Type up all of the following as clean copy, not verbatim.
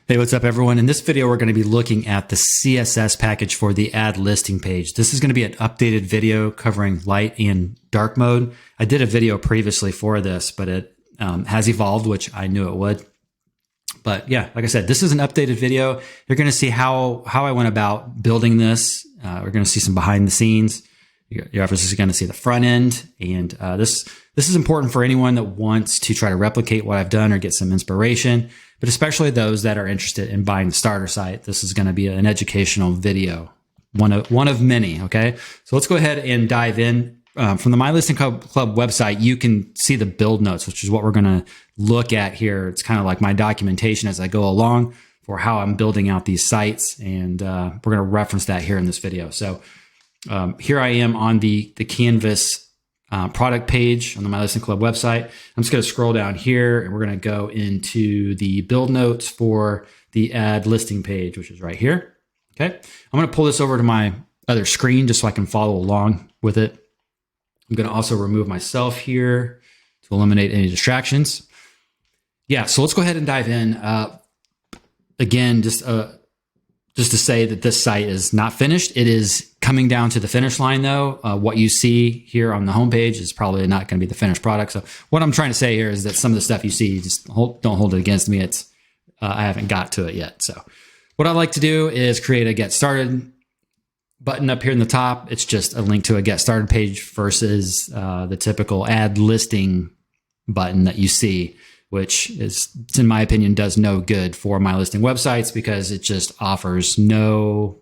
Hey, what's up, everyone? In this video, we're going to be looking at the CSS package for the add listing page. This is going to be an updated video covering light and dark mode. I did a video previously for this, but it has evolved, which I knew it would. But yeah, like I said, this is an updated video. You're going to see how I went about building this. We're going to see some behind the scenes. You're obviously going to see the front end. And this is important for anyone that wants to try to replicate what I've done or get some inspiration, but especially those that are interested in buying the starter site. This is going to be an educational video, one of many. Okay, so let's go ahead and dive in. From the MyListing Club website, you can see the build notes, which is what we're going to look at here. It's kind of like my documentation as I go along for how I'm building out these sites, and we're going to reference that here in this video. So here I am on the Canvas product page on the MyListing Club website. I'm just going to scroll down here, and we're going to go into the build notes for the add listing page, which is right here. Okay, I'm going to pull this over to my other screen just so I can follow along with it. I'm going to also remove myself here to eliminate any distractions. Yeah, so let's go ahead and dive in. Again, just to say that this site is not finished. It is coming down to the finish line, though. What you see here on the homepage is probably not going to be the finished product. So what I'm trying to say here is that some of the stuff you see, just don't hold it against me. It's I haven't got to it yet. So what I like to do is create a Get Started button up here in the top. It's just a link to a Get Started page versus the typical Add Listing button that you see, which is, in my opinion, does no good for my listing websites because it just offers no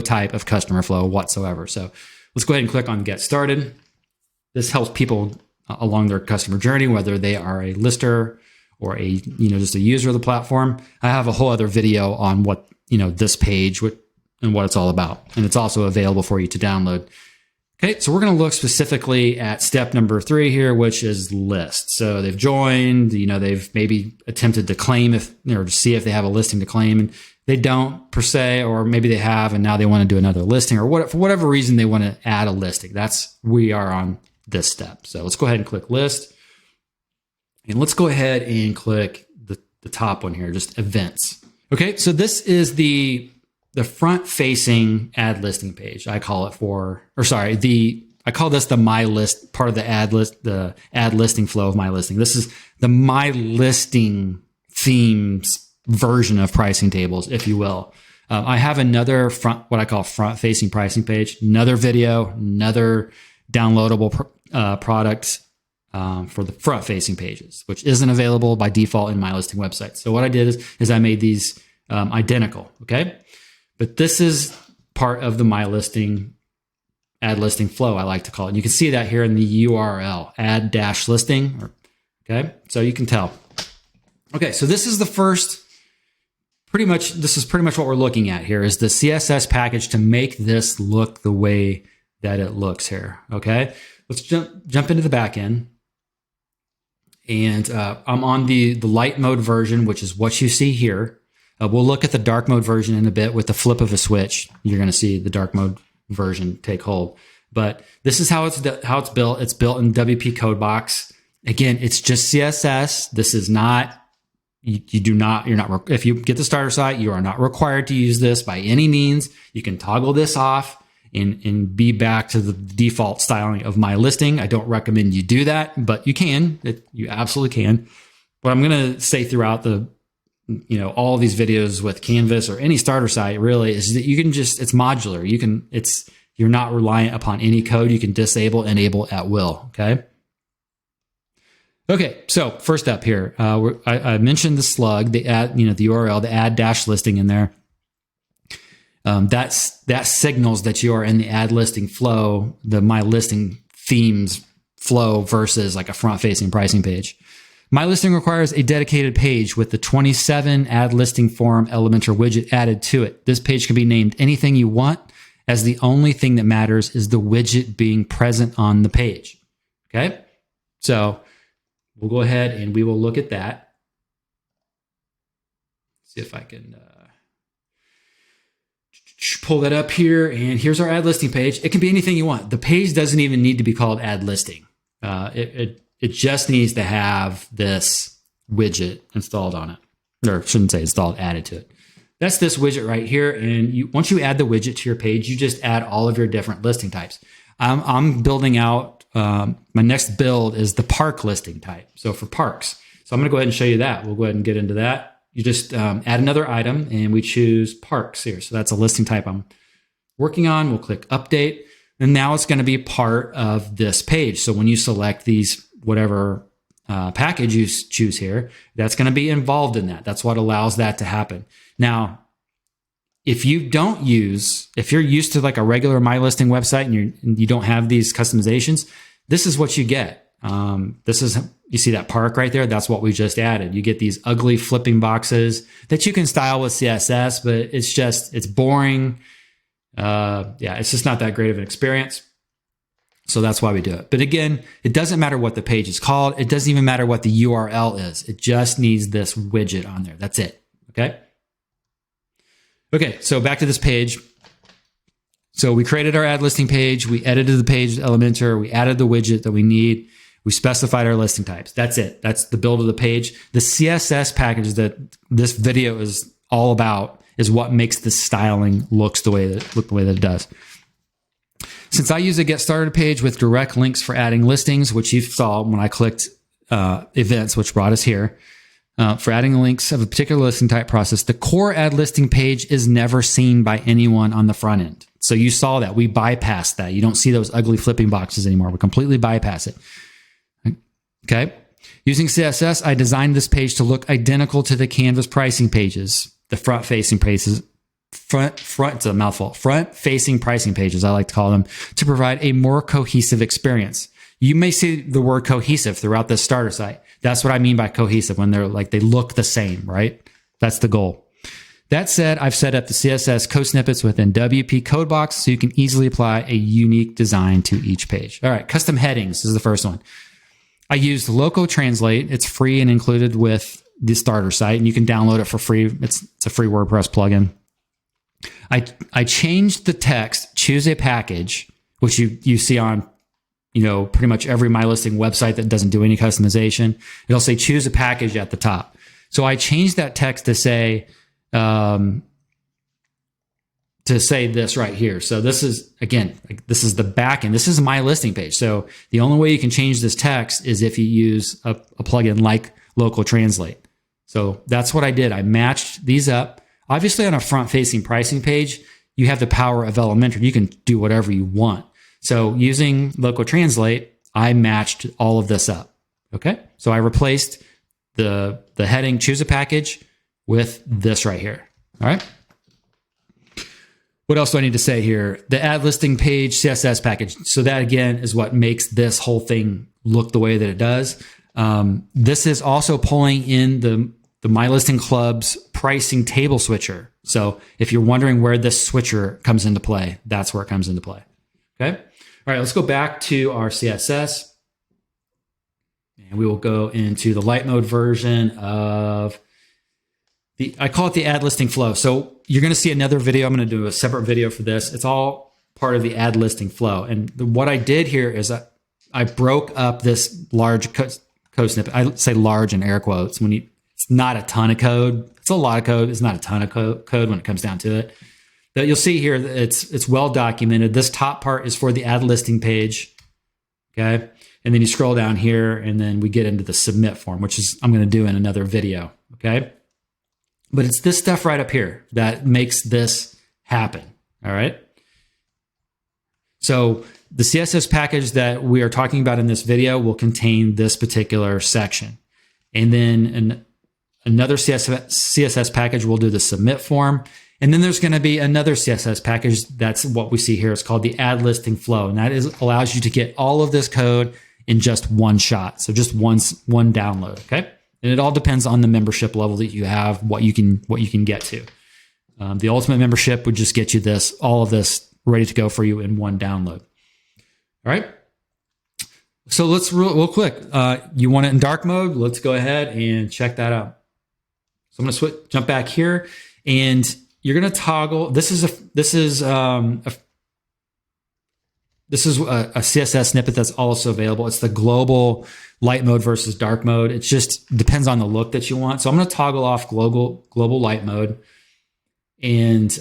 type of customer flow whatsoever. So let's go ahead and click on Get Started. This helps people along their customer journey, whether they are a lister or just a user of the platform. I have a whole other video on what this page and what it's all about, and it's also available for you to download. Okay, so we're going to look specifically at step number 3 here, which is list. So they've joined, they've maybe attempted to claim or to see if they have a listing to claim, and they don't per se, or maybe they have, and now they want to do another listing, or for whatever reason they want to add a listing. We are on this step. So let's go ahead and click list, and let's go ahead and click the top one here, just events. Okay, so this is the front-facing ad listing page. I call it I call this the MyList part of the ad listing flow of MyListing. This is the MyListing themes version of pricing tables, if you will. I have another what I call front-facing pricing page, another video, another downloadable product for the front-facing pages, which isn't available by default in MyListing website. So what I did is I made these identical. Okay. But this is part of the MyListing ad listing flow, I like to call it. And you can see that here in the URL, add-listing. Okay, so you can tell. Okay, so this is pretty much what we're looking at here is the CSS package to make this look the way that it looks here. Okay, let's jump into the back end. And I'm on the light mode version, which is what you see here. We'll look at the dark mode version in a bit. With the flip of a switch, you're going to see the dark mode version take hold. But this is how it's built. It's built in WP Codebox. Again, it's just CSS. This is not. You're not. If you get the starter site, you are not required to use this by any means. You can toggle this off and be back to the default styling of MyListing. I don't recommend you do that, but you can. You absolutely can. What I'm going to say throughout all of these videos with Canvas or any starter site really is that you can it's modular. You're not reliant upon any code. You can disable, enable at will. Okay. Okay. So first up here, I mentioned the slug, the add, the URL, the add-listing in there. That signals that you are in the add listing flow, the MyListing themes flow versus like a front-facing pricing page. MyListing requires a dedicated page with the 27 add listing form Elementor widget added to it. This page can be named anything you want, as the only thing that matters is the widget being present on the page. Okay, so we'll go ahead and we will look at that. See if I can pull that up here. And here's our add listing page. It can be anything you want. The page doesn't even need to be called add listing. It just needs to have this widget installed on it. or shouldn't say installed, added to it. That's this widget right here. And once you add the widget to your page, you just add all of your different listing types. I'm building out, my next build is the park listing type. So for parks. So I'm going to go ahead and show you that. We'll go ahead and get into that. You just add another item and we choose parks here. So that's a listing type I'm working on. We'll click update. And now it's going to be part of this page. So when you select these, whatever package you choose here, that's going to be involved in that. That's what allows that to happen. Now, if you're used to like a regular MyListing website and you don't have these customizations, this is what you get. You see that park right there? That's what we just added. You get these ugly flipping boxes that you can style with CSS, but it's boring. It's just not that great of an experience. So that's why we do it. But again, it doesn't matter what the page is called. It doesn't even matter what the URL is. It just needs this widget on there. That's it. Okay. Okay. So back to this page. So we created our ad listing page. We edited the page Elementor. We added the widget that we need. We specified our listing types. That's it. That's the build of the page. The CSS package that this video is all about is what makes the styling look the way that it does. Since I use a get started page with direct links for adding listings, which you saw when I clicked events, which brought us here, for adding links of a particular listing type process, the core ad listing page is never seen by anyone on the front end. So you saw that. We bypassed that. You don't see those ugly flipping boxes anymore. We completely bypass it. Okay. Using CSS, I designed this page to look identical to the Canvas pricing pages, the front-facing pages. It's a mouthful. Front-facing pricing pages, I like to call them, to provide a more cohesive experience. You may see the word cohesive throughout this starter site. That's what I mean by cohesive, when they look the same, right? That's the goal. That said, I've set up the CSS code snippets within WP Codebox so you can easily apply a unique design to each page. All right, custom headings is the first one. I used Loco Translate. It's free and included with the starter site, and you can download it for free. It's a free WordPress plugin. I changed the text, choose a package, which you see on pretty much every MyListing website that doesn't do any customization. It'll say choose a package at the top. So I changed that text to say this right here. So this is, again, this is the back end. This is my listing page. So the only way you can change this text is if you use a plugin like Local Translate. So that's what I did. I matched these up. Obviously, on a front-facing pricing page, you have the power of Elementor. You can do whatever you want. So using Local Translate, I matched all of this up. Okay. So I replaced the heading choose a package with this right here. All right. What else do I need to say here? The ad listing page CSS package. So that again is what makes this whole thing look the way that it does. This is also pulling in the MyListing Club's pricing table switcher. So if you're wondering where this switcher comes into play, that's where it comes into play. Okay. All right, let's go back to our CSS. And we will go into the light mode version of I call it the ad listing flow. So you're going to see another video. I'm going to do a separate video for this. It's all part of the ad listing flow. And what I did here is I broke up this large code snippet. I say large in air quotes. It's not a ton of code. It's a lot of code. It's not a ton of code when it comes down to it. But you'll see here that it's well documented. This top part is for the ad listing page. Okay. And then you scroll down here and then we get into the submit form, which is I'm going to do in another video. Okay. But it's this stuff right up here that makes this happen. All right. So the CSS package that we are talking about in this video will contain this particular section. And then another CSS package will do the submit form. And then there's going to be another CSS package. That's what we see here. It's called the ad listing flow. And that allows you to get all of this code in just one shot. So just one download. Okay. And it all depends on the membership level that you have, what you can get to. The ultimate membership would just get you all of this ready to go for you in one download. All right. So let's real quick. You want it in dark mode? Let's go ahead and check that out. So I'm going to jump back here, and you're going to toggle. This is this is a CSS snippet that's also available. It's the global light mode versus dark mode. It just depends on the look that you want. So I'm going to toggle off global light mode. And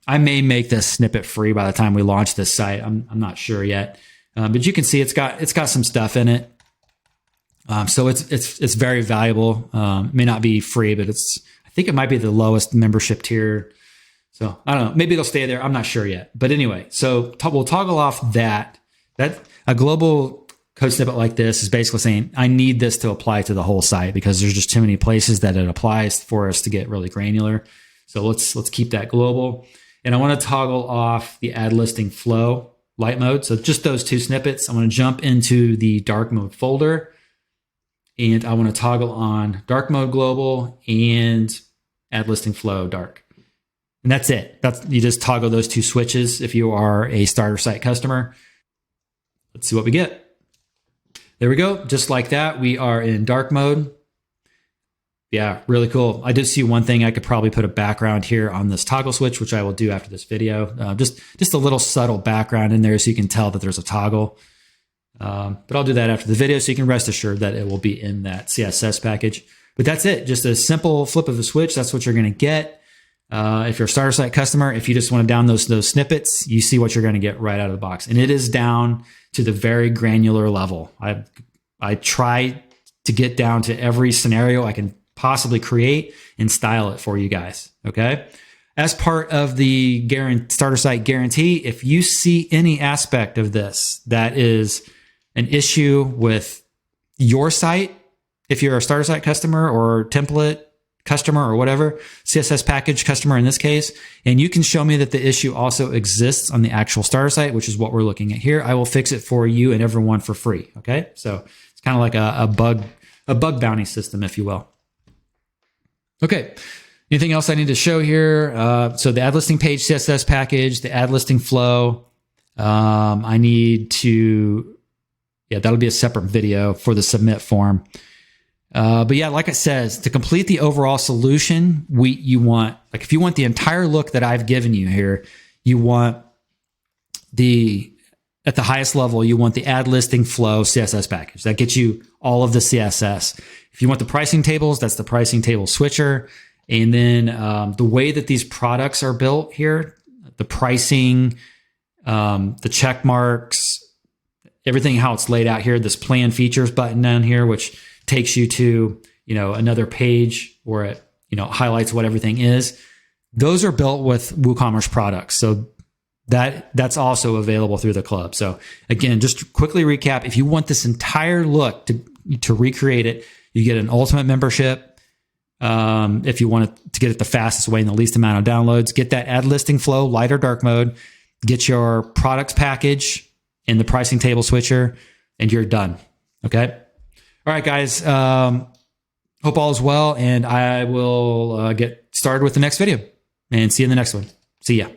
I may make this snippet free by the time we launch this site. I'm not sure yet. But you can see it's got some stuff in it. So it's very valuable. It may not be free, but I think it might be the lowest membership tier. So I don't know. Maybe it'll stay there. I'm not sure yet. But anyway, so we'll toggle off that a global code snippet like this is basically saying I need this to apply to the whole site because there's just too many places that it applies for us to get really granular. So let's keep that global. And I want to toggle off the add listing flow light mode. So just those two snippets. I'm going to jump into the dark mode folder and I want to toggle on dark mode global and add listing flow dark. And that's it. You just toggle those two switches if you are a starter site customer. Let's see what we get. There we go. Just like that, we are in dark mode. Yeah, really cool. I did see one thing. I could probably put a background here on this toggle switch, which I will do after this video. Just a little subtle background in there so you can tell that there's a toggle. But I'll do that after the video so you can rest assured that it will be in that CSS package. But that's it. Just a simple flip of a switch. That's what you're going to get. If you're a starter site customer, if you just want to down those snippets, you see what you're going to get right out of the box. And it is down to the very granular level. I try to get down to every scenario I can possibly create and style it for you guys. Okay. As part of the starter site guarantee, if you see any aspect of this that is an issue with your site, if you're a starter site customer or template customer or whatever, CSS package customer in this case, and you can show me that the issue also exists on the actual starter site, which is what we're looking at here, I will fix it for you and everyone for free. Okay. So it's kind of like a bug bounty system, if you will. Okay. Anything else I need to show here? So the add listing page CSS package, the add listing flow. I need to, that'll be a separate video for the submit form. But yeah, like it says, to complete the overall solution, you want, like if you want the entire look that I've given you here, you want at the highest level, you want the add listing flow CSS package. That gets you all of the CSS. If you want the pricing tables, that's the pricing table switcher. And then the way that these products are built here, the pricing, the check marks, everything, how it's laid out here, this plan features button down here, which takes you to, another page where it, highlights what everything is. Those are built with WooCommerce products. So that's also available through the club. So again, just to quickly recap, if you want this entire look to recreate it, you get an ultimate membership. If you want to get it the fastest way and the least amount of downloads, get that add listing flow, light or dark mode, get your products package and the pricing table switcher, and you're done. Okay. All right, guys. Hope all is well, and I will get started with the next video and see you in the next one. See ya.